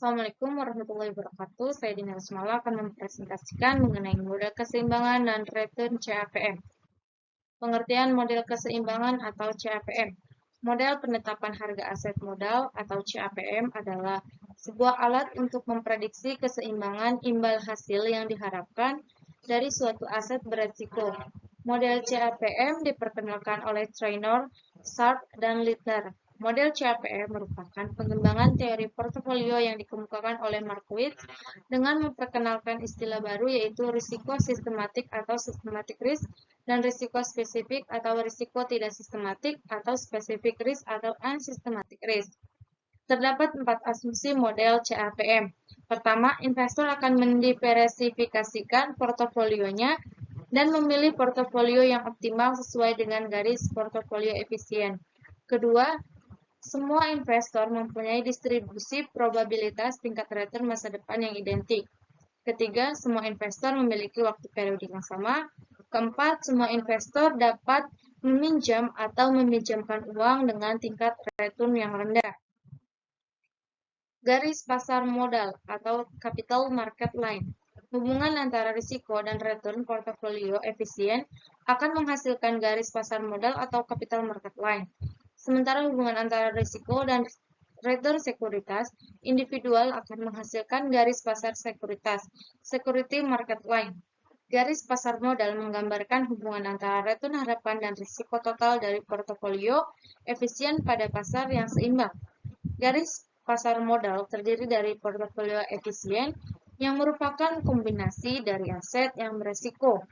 Assalamualaikum warahmatullahi wabarakatuh. Saya Dina Rusmala akan mempresentasikan mengenai model keseimbangan dan return CAPM. Pengertian model keseimbangan atau CAPM. Model penetapan harga aset modal atau CAPM adalah sebuah alat untuk memprediksi keseimbangan imbal hasil yang diharapkan dari suatu aset beresiko. Model CAPM diperkenalkan oleh Traynor, Sharp, dan Littner. Model CAPM merupakan pengembangan teori portofolio yang dikemukakan oleh Markowitz dengan memperkenalkan istilah baru yaitu risiko sistematik atau systematic risk dan risiko spesifik atau risiko tidak sistematik atau specific risk atau unsystematic risk. Terdapat 4 asumsi model CAPM. Pertama, investor akan mendiversifikasikan portofolionya dan memilih portofolio yang optimal sesuai dengan garis portofolio efisien. Kedua, semua investor mempunyai distribusi probabilitas tingkat return masa depan yang identik. Ketiga, semua investor memiliki waktu periodik yang sama. Keempat, semua investor dapat meminjam atau meminjamkan uang dengan tingkat return yang rendah. Garis pasar modal atau capital market line. Hubungan antara risiko dan return portofolio efisien akan menghasilkan garis pasar modal atau capital market line. Sementara hubungan antara risiko dan return sekuritas individual akan menghasilkan garis pasar sekuritas, security market line. Garis pasar modal menggambarkan hubungan antara return harapan dan risiko total dari portofolio efisien pada pasar yang seimbang. Garis pasar modal terdiri dari portofolio efisien yang merupakan kombinasi dari aset yang beresiko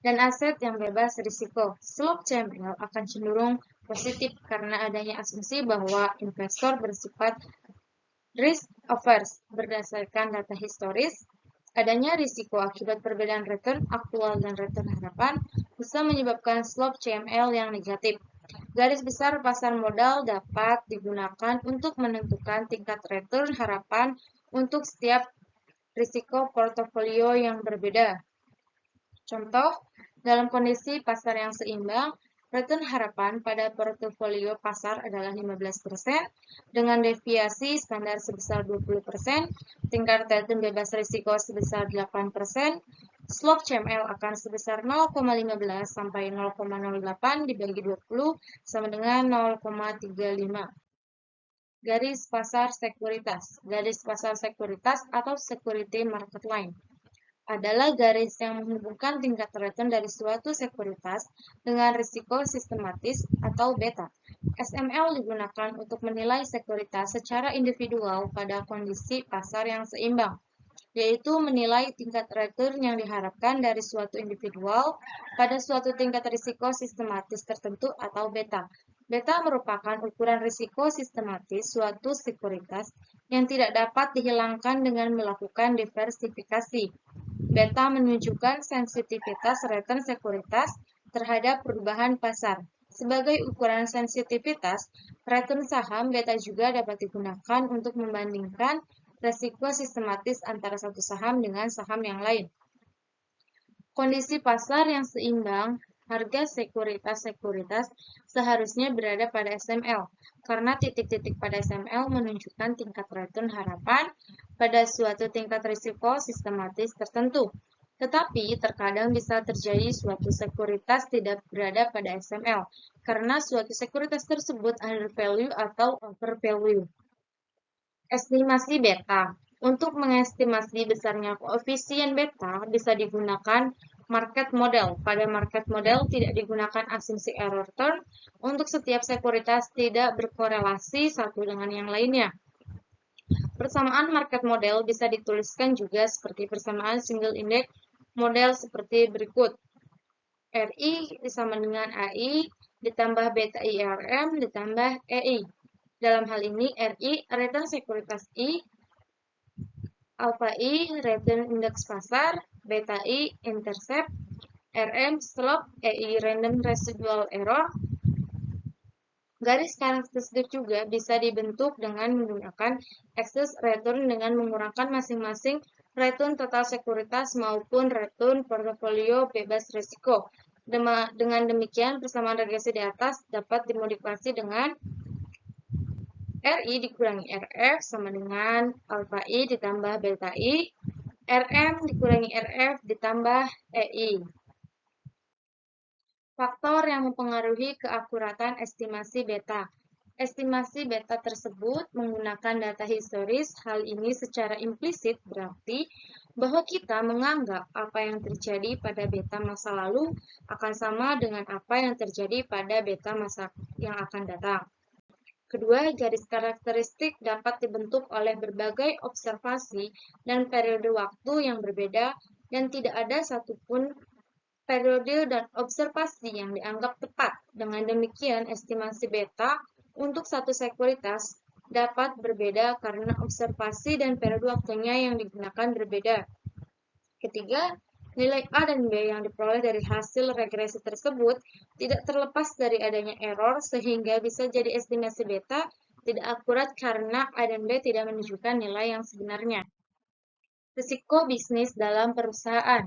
dan aset yang bebas risiko. Slope CML akan cenderung positif karena adanya asumsi bahwa investor bersifat risk averse berdasarkan data historis. Adanya risiko akibat perbedaan return aktual dan return harapan bisa menyebabkan slope CML yang negatif. Garis besar pasar modal dapat digunakan untuk menentukan tingkat return harapan untuk setiap risiko portofolio yang berbeda. Contoh, dalam kondisi pasar yang seimbang, return harapan pada portofolio pasar adalah 15% dengan deviasi standar sebesar 20%, tingkat return bebas risiko sebesar 8%, slope CML akan sebesar 0,15 sampai 0,08 dibagi 20 sama dengan 0,35. Garis pasar sekuritas. Garis pasar sekuritas atau security market line adalah garis yang menghubungkan tingkat return dari suatu sekuritas dengan risiko sistematis atau beta. SML digunakan untuk menilai sekuritas secara individual pada kondisi pasar yang seimbang, yaitu menilai tingkat return yang diharapkan dari suatu individual pada suatu tingkat risiko sistematis tertentu atau beta. Beta merupakan ukuran risiko sistematis suatu sekuritas yang tidak dapat dihilangkan dengan melakukan diversifikasi. Beta menunjukkan sensitivitas return sekuritas terhadap perubahan pasar. Sebagai ukuran sensitivitas, return saham beta juga dapat digunakan untuk membandingkan risiko sistematis antara satu saham dengan saham yang lain. Kondisi pasar yang seimbang, harga sekuritas-sekuritas seharusnya berada pada SML, karena titik-titik pada SML menunjukkan tingkat return harapan pada suatu tingkat risiko sistematis tertentu. Tetapi, terkadang bisa terjadi suatu sekuritas tidak berada pada SML, karena suatu sekuritas tersebut undervalue atau overvalue. Estimasi beta. Untuk mengestimasi besarnya koefisien beta bisa digunakan market model. Pada market model tidak digunakan asumsi error term untuk setiap sekuritas tidak berkorelasi satu dengan yang lainnya. Persamaan market model bisa dituliskan juga seperti persamaan single index model seperti berikut. RI sama dengan AI ditambah beta IRM ditambah EI. Dalam hal ini RI return sekuritas I, alpha I return indeks pasar, beta I intercept, RM slope, EI random residual error. Garis karakteristik juga bisa dibentuk dengan menggunakan excess return dengan mengurangkan masing-masing return total sekuritas maupun return portofolio bebas risiko. Dengan demikian, persamaan regresi di atas dapat dimodifikasi dengan RI dikurangi RF sama dengan alfa I ditambah beta I, RM dikurangi RF ditambah EI. Faktor yang mempengaruhi keakuratan estimasi beta. Estimasi beta tersebut menggunakan data historis. Hal ini secara implisit berarti bahwa kita menganggap apa yang terjadi pada beta masa lalu akan sama dengan apa yang terjadi pada beta masa yang akan datang. Kedua, garis karakteristik dapat dibentuk oleh berbagai observasi dan periode waktu yang berbeda dan tidak ada satupun periode dan observasi yang dianggap tepat. Dengan demikian, estimasi beta untuk satu sekuritas dapat berbeda karena observasi dan periode waktunya yang digunakan berbeda. Ketiga, nilai A dan B yang diperoleh dari hasil regresi tersebut tidak terlepas dari adanya error sehingga bisa jadi estimasi beta tidak akurat karena A dan B tidak menunjukkan nilai yang sebenarnya. Risiko bisnis dalam perusahaan.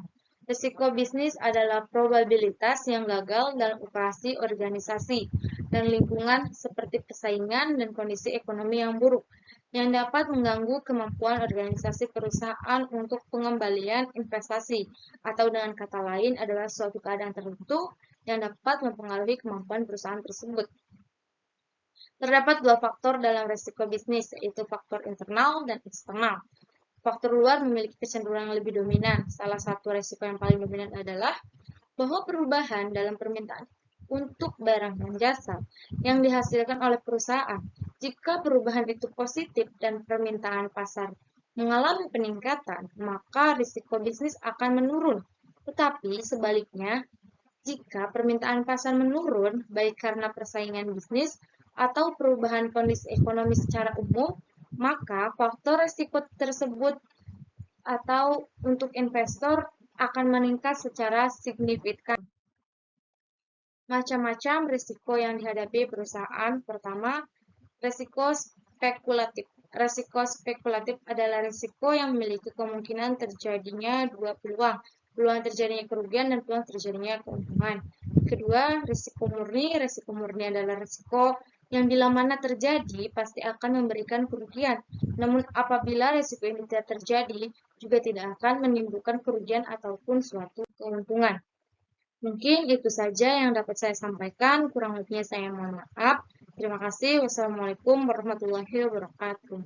Risiko bisnis adalah probabilitas yang gagal dalam operasi organisasi dan lingkungan seperti persaingan dan kondisi ekonomi yang buruk, yang dapat mengganggu kemampuan organisasi perusahaan untuk pengembalian investasi, atau dengan kata lain adalah suatu keadaan tertentu yang dapat mempengaruhi kemampuan perusahaan tersebut. Terdapat dua faktor dalam risiko bisnis, yaitu faktor internal dan eksternal. Faktor luar memiliki kecenderungan yang lebih dominan. Salah satu risiko yang paling dominan adalah bahwa perubahan dalam permintaan untuk barang dan jasa yang dihasilkan oleh perusahaan. Jika perubahan itu positif dan permintaan pasar mengalami peningkatan, maka risiko bisnis akan menurun. Tetapi sebaliknya, jika permintaan pasar menurun, baik karena persaingan bisnis atau perubahan kondisi ekonomi secara umum, maka faktor risiko tersebut atau untuk investor akan meningkat secara signifikan. Macam-macam risiko yang dihadapi perusahaan. Pertama, risiko spekulatif. Risiko spekulatif adalah risiko yang memiliki kemungkinan terjadinya dua peluang. Peluang terjadinya kerugian dan peluang terjadinya keuntungan. Kedua, risiko murni. Risiko murni adalah risiko yang bila mana terjadi pasti akan memberikan kerugian. Namun apabila risiko ini tidak terjadi, juga tidak akan menimbulkan kerugian ataupun suatu keuntungan. Mungkin itu saja yang dapat saya sampaikan. Kurang lebihnya saya mohon maaf. Terima kasih. Wassalamualaikum warahmatullahi wabarakatuh.